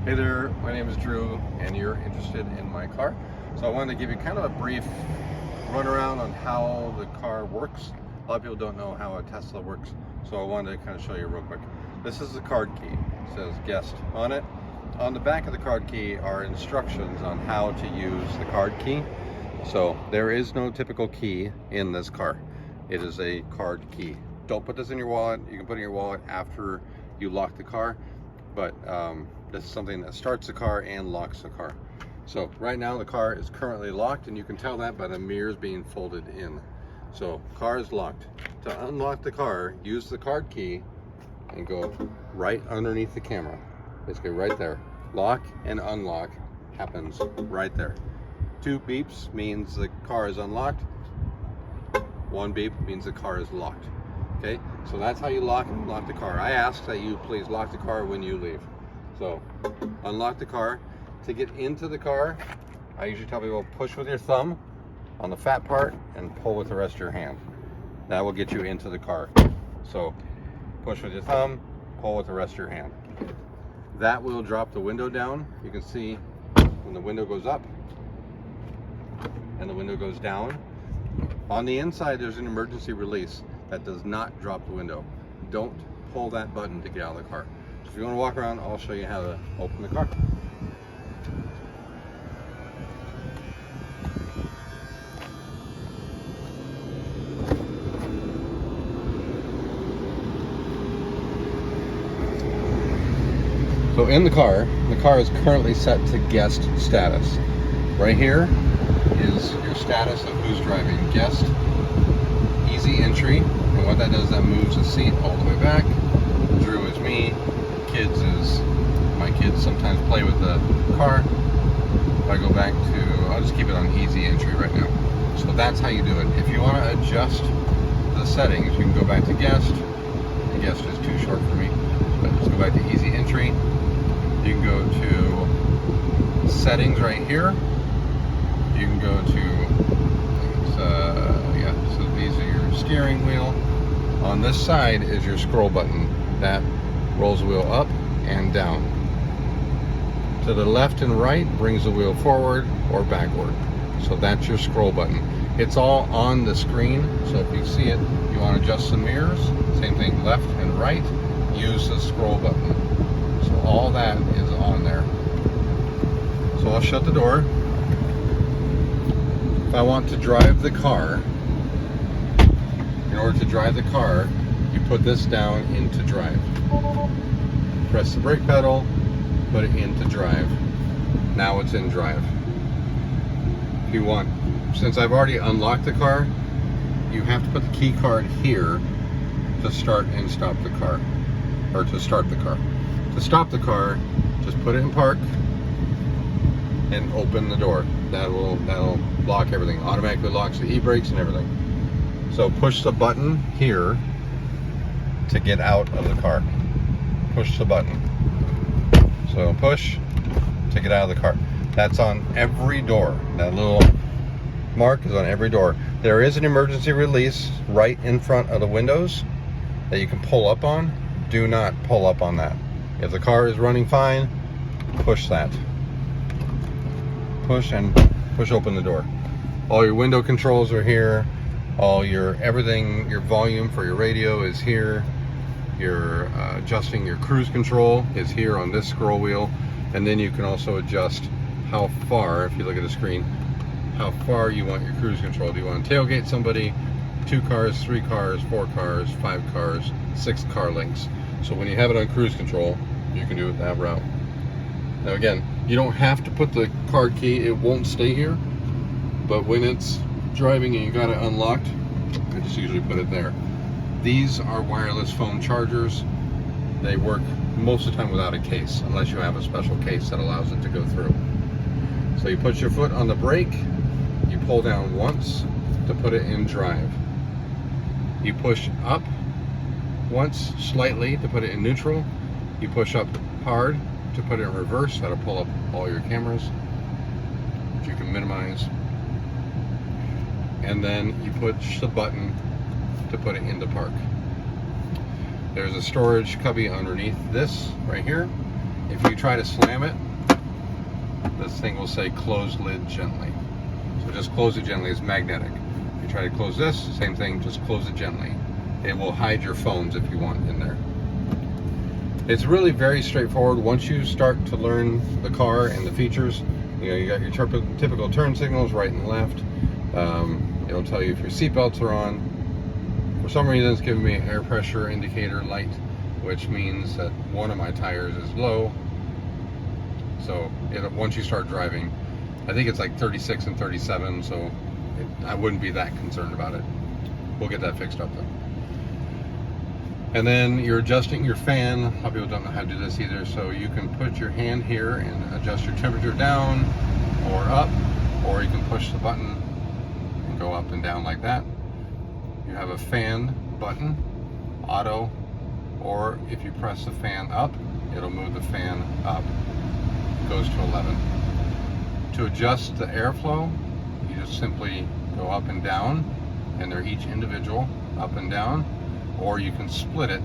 Hey there, my name is Drew and you're interested in my car. So I wanted to give you kind of a brief runaround on how the car works. A lot of people don't know how a Tesla works, so I wanted to kind of show you real quick. This is the card key. It says guest on it. On the back of the card key are instructions on how to use the card key. So there is no typical key in this car. It is a card key. Don't put this in your wallet. You can put it in your wallet after you lock the car, but this is something that starts the car and locks the car. So right now the car is currently locked, and you can tell that by the mirrors being folded in. So car is locked. To unlock the car, use the card key and go right underneath the camera. Basically right there. Lock and unlock happens right there. 2 beeps means the car is unlocked. 1 beep means the car is locked. Okay, so that's how you lock and unlock the car. I ask that you please lock the car when you leave. So unlock the car. To get into the car, I usually tell people push with your thumb on the fat part and pull with the rest of your hand. That will get you into the car. So push with your thumb, pull with the rest of your hand. That will drop the window down. You can see when the window goes up and the window goes down. On the inside there's an emergency release that does not drop the window. Don't pull that button to get out of the car. If you want to walk around, I'll show you how to open the car. So in the car is currently set to guest status. Right here is your status of who's driving. Guest, easy entry, and what that does, that moves the seat all the way back. Drew is me, kids is my kids sometimes play with the car. If I go back to, I'll just keep it on easy entry right now. So that's how you do it. If you want to adjust the settings, you can go back to guest. The guest is too short for me, but just go back to easy entry. You can go to settings right here. You can go to, so these are your steering wheel. On this side is your scroll button. That rolls the wheel up and down. To the left and right brings the wheel forward or backward. So that's your scroll button. It's all on the screen, so if you see it, you want to adjust the mirrors, same thing, left and right, use the scroll button. So all that is on there. So I'll shut the door. If I want to drive the car, in order to drive the car, you put this down into drive. Press the brake pedal, put it into drive. Now it's in drive. If you want, since I've already unlocked the car, you have to put the key card here to start and stop the car, or to start the car. To stop the car, just put it in park and open the door. That'll lock everything. Automatically locks the e-brakes and everything. So push the button here to get out of the car. Push the button. So push to get out of the car. That's on every door. That little mark is on every door. There is an emergency release right in front of the windows that you can pull up on. Do not pull up on that. If the car is running fine, push that. Push and push open the door. All your window controls are here. All your everything, your volume for your radio is here. Your adjusting your cruise control is here on this scroll wheel. And then you can also adjust how far, if you look at the screen, how far you want your cruise control. Do you want to tailgate somebody? 2 cars, 3 cars, 4 cars, 5 cars, 6 car lengths. So when you have it on cruise control, you can do it that route. Now again, you don't have to put the card key, it won't stay here, but when it's driving and you got it unlocked, I just usually put it there. These are wireless phone chargers. They work most of the time without a case, unless you have a special case that allows it to go through. So you put your foot on the brake, you pull down once to put it in drive. You push up once slightly to put it in neutral. You push up hard to put it in reverse. That'll pull up all your cameras, which you can minimize. And then you push the button to put it into park. There's a storage cubby underneath this right here. If you try to slam it, this thing will say close lid gently. So just close it gently. It's magnetic. If you try to close this, same thing, just close it gently. It will hide your phones if you want in there. It's really very straightforward. Once you start to learn the car and the features, you know, you got your typical turn signals, right and left. It'll tell you if your seatbelts are on. For some reason, it's giving me an air pressure indicator light, which means that one of my tires is low. So once you start driving, I think it's like 36 and 37, so I wouldn't be that concerned about it. We'll get that fixed up though. And then you're adjusting your fan. A lot of people don't know how to do this either, so you can put your hand here and adjust your temperature down or up, or you can push the button and go up and down like that. You have a fan button, auto, or if you press the fan up, it'll move the fan up. It goes to 11. To adjust the airflow, you just simply go up and down, and they're each individual, up and down, or you can split it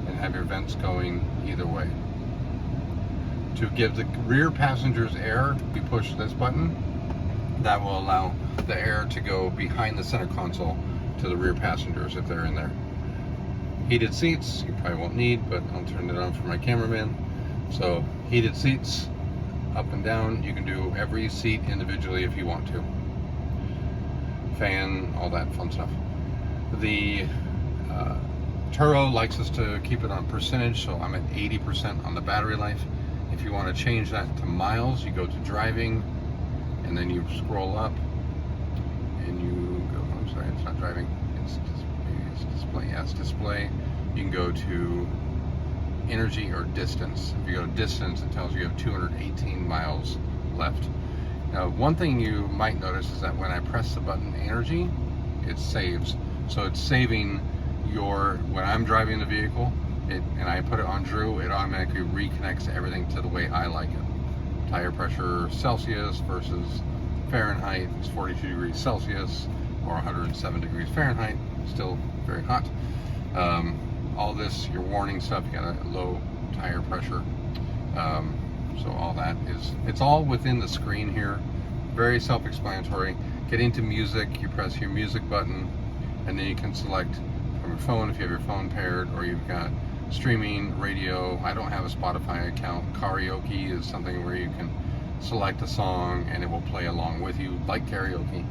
and have your vents going either way. To give the rear passengers air, you push this button. That will allow the air to go behind the center console to the rear passengers if they're in there. Heated seats, you probably won't need, but I'll turn it on for my cameraman. So heated seats, up and down. You can do every seat individually if you want to. Fan, all that fun stuff. The Turo likes us to keep it on percentage, so I'm at 80% on the battery life. If you want to change that to miles, you go to driving, and then you scroll up, and you go, I'm sorry, it's not driving, it's display, yes, display. You can go to energy or distance. If you go to distance, it tells you have 218 miles left. Now, one thing you might notice is that when I press the button energy, it saves. So it's saving when I'm driving the vehicle, and I put it on Drew, it automatically reconnects everything to the way I like it. Tire pressure Celsius versus Fahrenheit is 42 degrees Celsius or 107 degrees Fahrenheit, still very hot. All this, your warning stuff, you got a low tire pressure. So all that it's all within the screen here. Very self-explanatory. Getting to music, you press your music button, and then you can select from your phone if you have your phone paired, or you've got streaming, radio. I don't have a Spotify account. Karaoke is something where you can select a song and it will play along with you, like karaoke.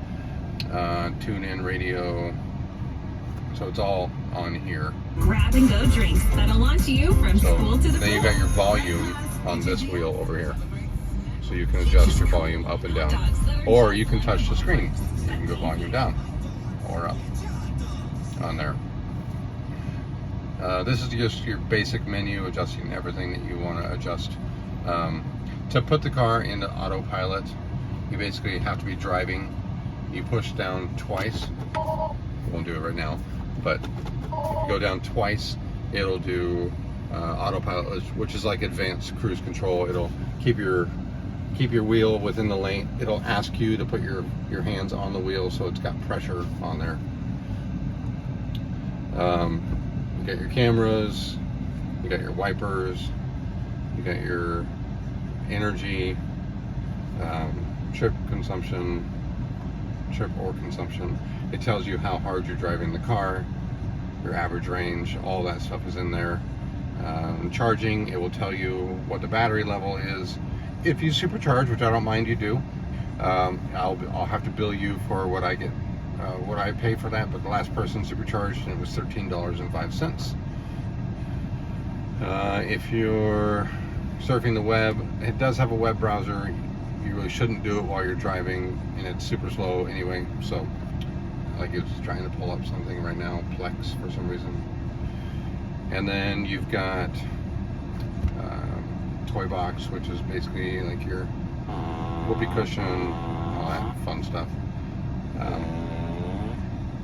Tune in radio. So it's all on here. Grab and go drinks that'll launch you from school to the then you got your volume on this wheel over here. So you can adjust your volume up and down. Or you can touch the screen. You can go volume down or up on there. This is just your basic menu, adjusting everything that you want to adjust. To put the car into autopilot, you basically have to be driving. You push down twice. Won't do it right now, but if you go down twice, it'll do autopilot, which is like advanced cruise control. It'll keep your wheel within the lane. It'll ask you to put your hands on the wheel, so it's got pressure on there. You got your cameras, you got your wipers, you got your energy, trip or consumption. It tells you how hard you're driving the car, your average range, all that stuff is in there. Charging, it will tell you what the battery level is. If you supercharge, which I don't mind you do, I'll have to bill you for what I get, what I pay for that. But the last person supercharged, and it was $13.05. If you're surfing the web, it does have a web browser. You really shouldn't do it while you're driving, and it's super slow anyway. So, like it's trying to pull up something right now, Plex for some reason. And then you've got toy box, which is basically like your whoopee cushion, all that fun stuff.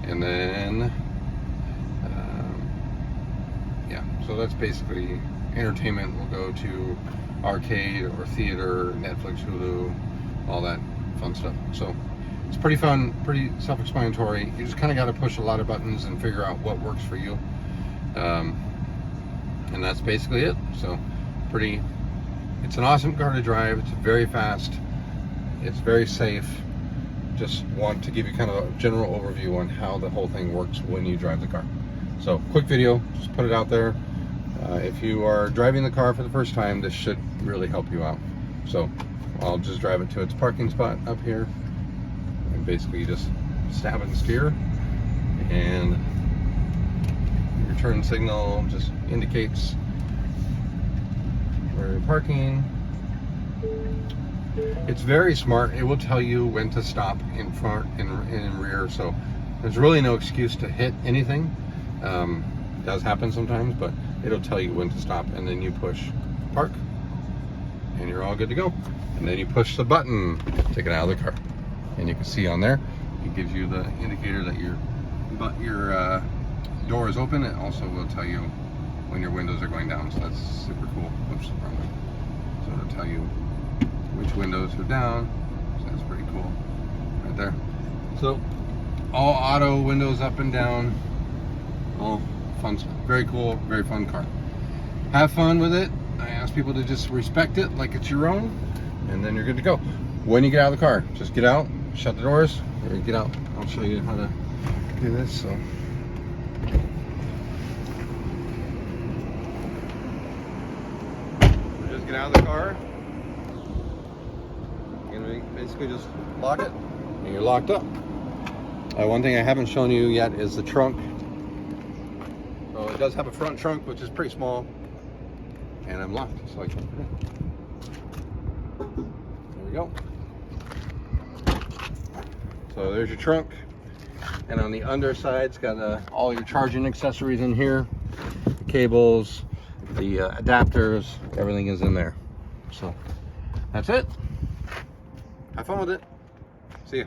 And then yeah, so that's basically entertainment. Will go to arcade or theater, Netflix, Hulu, all that fun stuff. So it's pretty fun, pretty self-explanatory. You just kind of got to push a lot of buttons and figure out what works for you. And that's basically it. So pretty It's an awesome car to drive. It's very fast. It's very safe. Just want to give you kind of a general overview on how the whole thing works when you drive the car. So quick video, just put it out there. If you are driving the car for the first time, this should really help you out. So I'll just drive it to its parking spot up here, and basically you just stab and steer, and your turn signal just indicates where you're parking. It's very smart. It will tell you when to stop in front and in rear, so there's really no excuse to hit anything. It does happen sometimes, but it'll tell you when to stop, and then you push park and you're all good to go. And then you push the button to get out of the car, and you can see on there it gives you the indicator that your door is open. It also will tell you when your windows are going down, so that's super cool. Oops, wrong way. So it'll tell you which windows are down, so that's pretty cool right there. So all auto windows up and down, all fun stuff. Very cool, very fun car. Have fun with it. I ask people to just respect it like it's your own, and then you're good to go. When you get out of the car, just get out, shut the doors, or get out. I'll show you how to do this. So just get out of the car. You're gonna basically just lock it, and you're locked up. One thing I haven't shown you yet is the trunk. So it does have a front trunk, which is pretty small, and I'm locked, so I can't put it in. There we go. So there's your trunk, and on the underside, it's got all your charging accessories in here, the cables, the adapters, everything is in there. So that's it. Have fun with it. See ya.